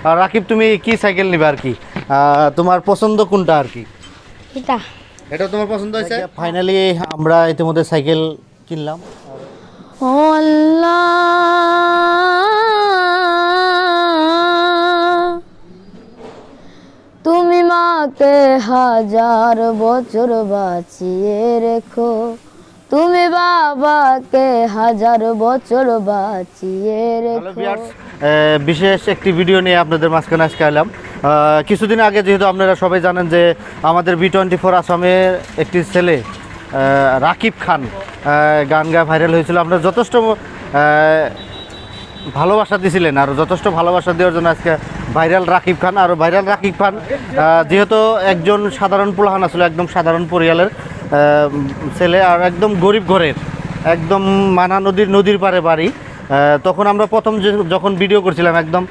আর রাকিব, তুমি কি সাইকেল নিবে আর কি? তোমার পছন্দ কোনটা আর কি? এটা এটা তোমার পছন্দ হয়েছে? ফাইনালি আমরা ইতিমধ্যে সাইকেল কিনলাম। ও আল্লাহ, তুমি মাকে হাজার বছর বাঁচিয়ে রেখো, তুমি বাবাকে হাজার বছর বাঁচিয়ে হ্যালো রেখো। ভিউয়ার্স, বিশেষ একটি ভিডিও নিয়ে আপনাদের মাঝখানে আজকে এলাম। কিছুদিন আগে যেহেতু আপনারা সবাই জানেন যে আমাদের B24 আসামের একটি ছেলে রাকিব খান গান গায়ে ভাইরাল হয়েছিল। আপনারা যথেষ্ট ভালোবাসা দিয়েছিলেন, আর যথেষ্ট ভালোবাসা দেওয়ার জন্য আজকে ভাইরাল রাকিব খান। আর ভাইরাল রাকিব খান যেহেতু একজন সাধারণ পোলাহান আসলে, একদম সাধারণ পরিবারের ছেলে, আর একদম গরিব ঘরের, একদম মানা নদীর পাড়ে বাড়ি। তখন আমরা প্রথম যখন ভিডিও করছিলাম একদম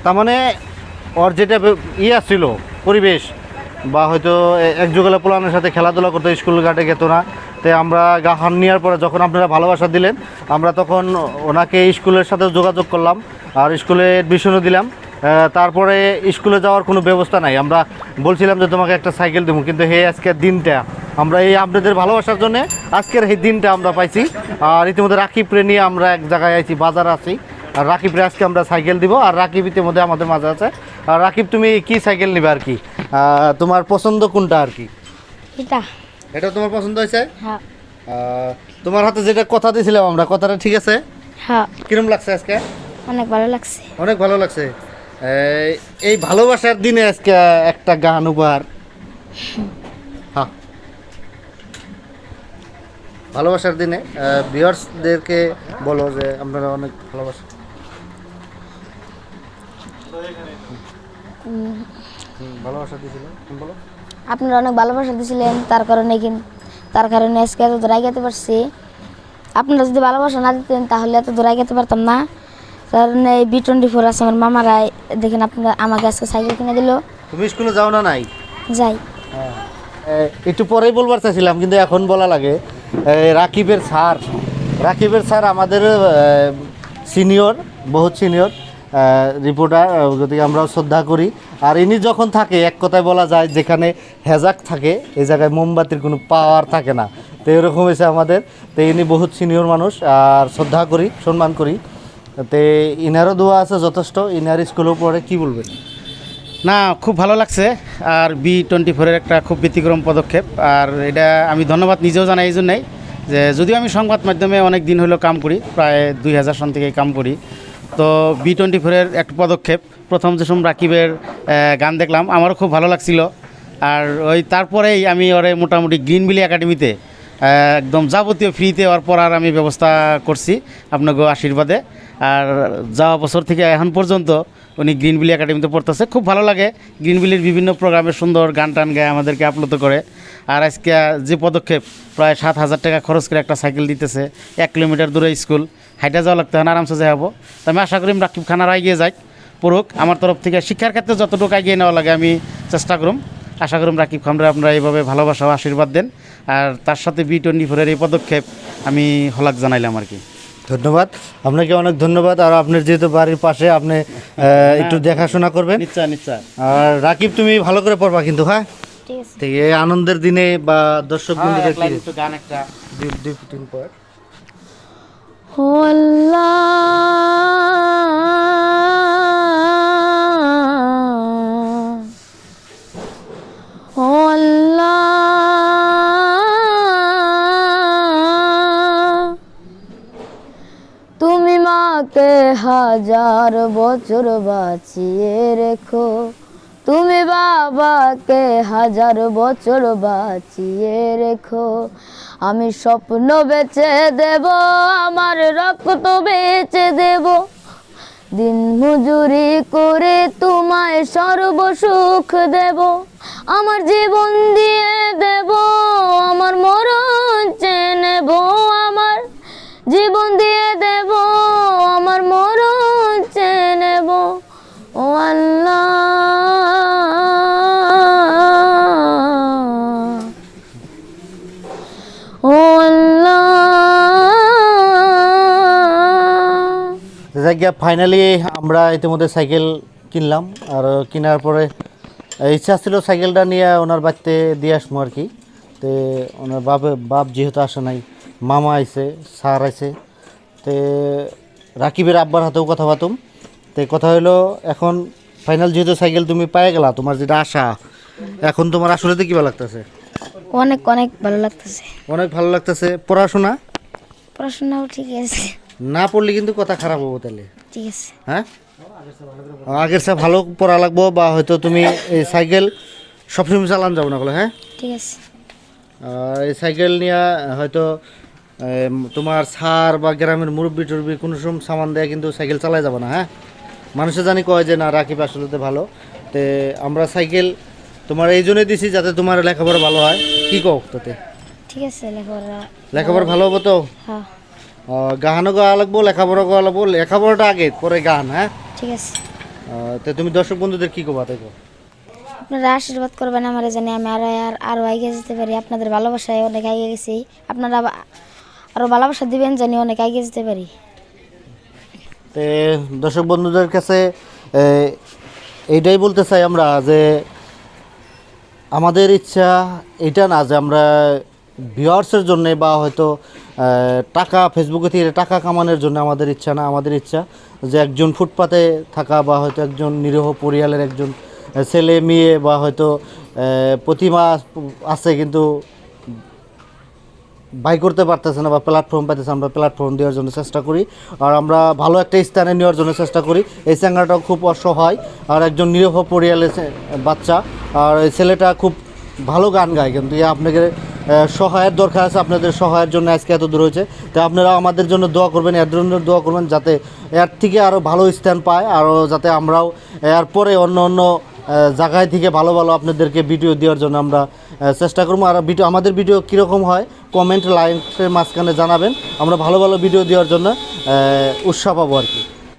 তার মানে ওর যেটা ছিল পরিবেশ, বা হয়তো এক যুগলা পোলানের সাথে খেলাধুলা করতো, স্কুল ঘাটে যেত না। তাই আমরা গান নেওয়ার পরে যখন আপনারা ভালোবাসা দিলেন, আমরা তখন ওনাকে স্কুলের সাথে যোগাযোগ করলাম আর স্কুলে অ্যাডমিশনও দিলাম। তারপরে স্কুলে যাওয়ার কোনো ব্যবস্থা নাই, আমরা বলছিলাম যে তোমাকে একটা সাইকেল দেবো, কিন্তু আজকের দিনটা আমরা এই আপনাদের ভালোবাসার জন্য আজকের এই দিনটা আমরা পাইছি। আর ইতিমধ্যে রাকিবরে নিয়ে আমরা এক জায়গায় আছি, বাজার আছি। আর রাকিবরে আজকে আমরা সাইকেল দিব। আর রাকিব ইতিমধ্যে আমাদের মাঝে আছে। আর রাকিব, তুমি কি সাইকেল নিবে আর কি? তোমার পছন্দ কোনটা আর কি? এটা এটা তোমার পছন্দ হয়েছে? হ্যাঁ তোমার হাতে যেটা কথা দিয়েছিলাম আমরা, কথাটা ঠিক আছে? হ্যাঁ, কিরম লাগছে আজকে? অনেক ভালো লাগছে। অনেক ভালো লাগছে। এই ভালোবাসার দিনে আজকে একটা গান উপহার। হ্যাঁ, ভালোবাসার দিনে ভিউয়ার্সদেরকে বলো যে আপনারা অনেক ভালোবাসা। ভালোবাসা দিয়েছিল, বলো। আপনারা অনেক ভালোবাসা দিয়েছিলেন, তার কারণে আজকে এত দূর যেতে পারছি। আপনারা যদি ভালোবাসা না দিতেন তাহলে এত দূর যেতে পারতাম না। কারণ এই B24 আছে আমার মামারা, দেখেন আপনারা আমাকে আজকে সাইকেল কিনে দিল। তুমি স্কুলে যাও না? নাই যাই। একটু পরেই বলবার চাইছিলাম, কিন্তু এখন বলা লাগে। রাকিবের স্যার আমাদের সিনিয়র, বহুত সিনিয়র রিপোর্টার, গতিকে আমরাও শ্রদ্ধা করি। আর ইনি যখন থাকে, এক কথায় বলা যায় যেখানে হেজাক থাকে এই জায়গায় মোমবাতির কোনো পাওয়ার থাকে না। তো এরকম হয়েছে আমাদের। তো ইনি বহুত সিনিয়র মানুষ, আর শ্রদ্ধা করি, সম্মান করি। তো ইনারও দোয়া আছে যথেষ্ট। ইনার স্কুলেও পড়ে, কি বলবেন? না, খুব ভালো লাগছে। আর B24-এর একটা খুব ব্যতিক্রম পদক্ষেপ। আর এটা আমি ধন্যবাদ নিজেও জানাই এই জন্যই যে যদিও আমি সংবাদ মাধ্যমে অনেক দিন হলো কাম করি, প্রায় 2000 সন থেকে কাম করি, তো B24-এর একটা পদক্ষেপ। প্রথম যে সময় রাকিবের গান দেখলাম আমারও খুব ভালো লাগছিল। আর ওই তারপরেই আমি ওরে মোটামুটি গ্রিনভিলি একাডেমিতে একদম যাবতীয় ফ্রিতে ওর পড়ার আমি ব্যবস্থা করছি আপনাকে আশীর্বাদে। আর যাওয়া বছর থেকে এখন পর্যন্ত উনি গ্রিনভিলি একাডেমিতে পড়তেছে। খুব ভালো লাগে, গ্রিনভিলির বিভিন্ন প্রোগ্রামে সুন্দর গান টান গায়ে আমাদেরকে আপ্লুত করে। আর আজকে যে পদক্ষেপ, প্রায় 7,000 টাকা খরচ করে একটা সাইকেল দিতেছে, 1 কিলোমিটার দূরে স্কুল, হাইটা যাওয়া লাগতে হয় না, আরামসে যাবো। তো আমি আশা করি রাকিব খান আর এগিয়ে যাই পড়ুক। আমার তরফ থেকে শিক্ষার ক্ষেত্রে যতটুকু এগিয়ে নেওয়া লাগে আমি চেষ্টা করুম। আশা করুন রাকিব খানরা আপনারা এইভাবে ভালোবাসা ও আশীর্বাদ দেন। আর তার সাথে B24-এর এই পদক্ষেপ আমি হলাক জানাইলাম আর কি। ধন্যবাদ আপনাকে, অনেক ধন্যবাদ। আর আপনার যেহেতু বাড়ির পাশে, আপনি একটু দেখাশোনা করবেন। নিশ্চয়। আর রাকিব, তুমি ভালো করে পড়বা কিন্তু, হ্যাঁ? ঠিক আছে। ঠিক, এই আনন্দের দিনে বা দর্শক বন্ধুদের গান একটা দুই তিন পর। ও আল্লাহ, ও আল্লাহ, তুমি মাকে হাজার বছর বাঁচিয়ে রেখো, তুমি বাবাকে হাজার বছর বাঁচিয়ে রেখো। আমি স্বপ্ন বেচে দেব, আমার রক্ত বেচে দেব, দিন মজুরি করে তোমায় সর্বসুখ দেব। আমার জীবন দিয়ে দেব, আমার মরণ চেয়ে নেব, আমার জীবন দিয়ে দেব, আমার মরণ চেয়ে নেব। ও আল্লাহ, ও আল্লাহ। গিয়া ফাইনালি আমরা ইতিমধ্যে সাইকেল কিনলাম, আর কেনার পরে ইচ্ছা ছিল সাইকেলটা নিয়ে ওনার বাড়িতে দিয়ে আসবো আর কি। তো ওনার বাপ যেহেতু আসে নাই, মামা আইছে, স্যার আইছে, তো রাকিবের আব্বার হাতেও কথা পাতুম। তো কথা হলো এখন ফাইনাল যেহেতু সাইকেল তুমি পেয়ে গেলা, তোমার যেটা আশা, এখন তোমার আসলেতে কী ভালো লাগতেছে? অনেক অনেক ভালো লাগতেছে। অনেক ভালো লাগতেছে। পড়াশোনা পড়াশোনাও ঠিক আছে। না পড়লে কিন্তু কথা খারাপ হবো তাহলে, ঠিক আছে। হ্যাঁ? আগের সে ভালো পড়া লাগবো, বা হয়তো তুমি এই সাইকেল সবসময় চালান যাবো না বলে, হ্যাঁ? ঠিক আছে। এই সাইকেল নিয়ে হয়তো তোমার সার বা গ্রামের মুরব্বি টুরব্বি কোনো সময় সামান দেয় কিন্তু সাইকেল চালাই যাবে না, হ্যাঁ? মানুষে জানি কয় যে না রাকিব আসলে ভালো। তে আমরা সাইকেল তোমার এই জন্যই দিছি যাতে তোমার লেখাপড়া ভালো হয়। কি কও তাতে? ঠিক আছে। লেখাপড়া ভালো হবো তো? হ্যাঁ। গানও গাওয়া লাগবো, লেখাপড়া গাওয়া লাগবো। লেখাপড়াটা আগে, পরে গান, হ্যাঁ? ঠিক আছে। তো তুমি দর্শক বন্ধুদের কি কবা তাই কো? আপনারা আশীর্বাদ করবেন আমার, জানি আমি আরও এগিয়ে যেতে পারি। আপনাদের ভালোবাসায় অনেক এগিয়ে গেছি, আপনারা আরও ভালোবাসা দিবেন জানি অনেক এগিয়ে যেতে পারি। তো দর্শক বন্ধুদের কাছে এইটাই বলতে চাই আমরা যে আমাদের ইচ্ছা এটা না যে আমরা ভিউয়ার্সের জন্য বা হয়তো টাকা ফেসবুকে থেকে টাকা কামানোর জন্য আমাদের ইচ্ছা না। আমাদের ইচ্ছা যে একজন ফুটপাতে থাকা বা হয়তো একজন নিরীহ পরিয়ালের একজন ছেলে মেয়ে বা হয়তো প্রতিমা আছে কিন্তু বাই করতে পারতেছে না বা প্ল্যাটফর্ম পাইতেছে, আমরা প্ল্যাটফর্ম দেওয়ার জন্য চেষ্টা করি, আর আমরা ভালো একটা স্থানে নেওয়ার জন্য চেষ্টা করি। এই চ্যাংড়াটাও খুব অসহায় আর একজন নিরীহ পরিয়ালের বাচ্চা, আর এই ছেলেটা খুব ভালো গান গায়, কিন্তু আপনাদের সহায়ের দরকার আছে। আপনাদের সহায়ের জন্য আজকে এত দূর হয়েছে। তো আপনারা আমাদের জন্য দোয়া করবেন, এর জন্য দোয়া করবেন যাতে এর থেকে আরও ভালো স্থান পায়, আরও যাতে আমরাও এরপরে অন্য অন্য জায়গায় থেকে ভালো ভালো আপনাদেরকে ভিডিও দেওয়ার জন্য আমরা চেষ্টা করবো। আর আমাদের ভিডিও কীরকম হয় কমেন্ট লাইনের মাঝখানে জানাবেন, আমরা ভালো ভালো ভিডিও দেওয়ার জন্য উৎসাহ পাবো আর কি।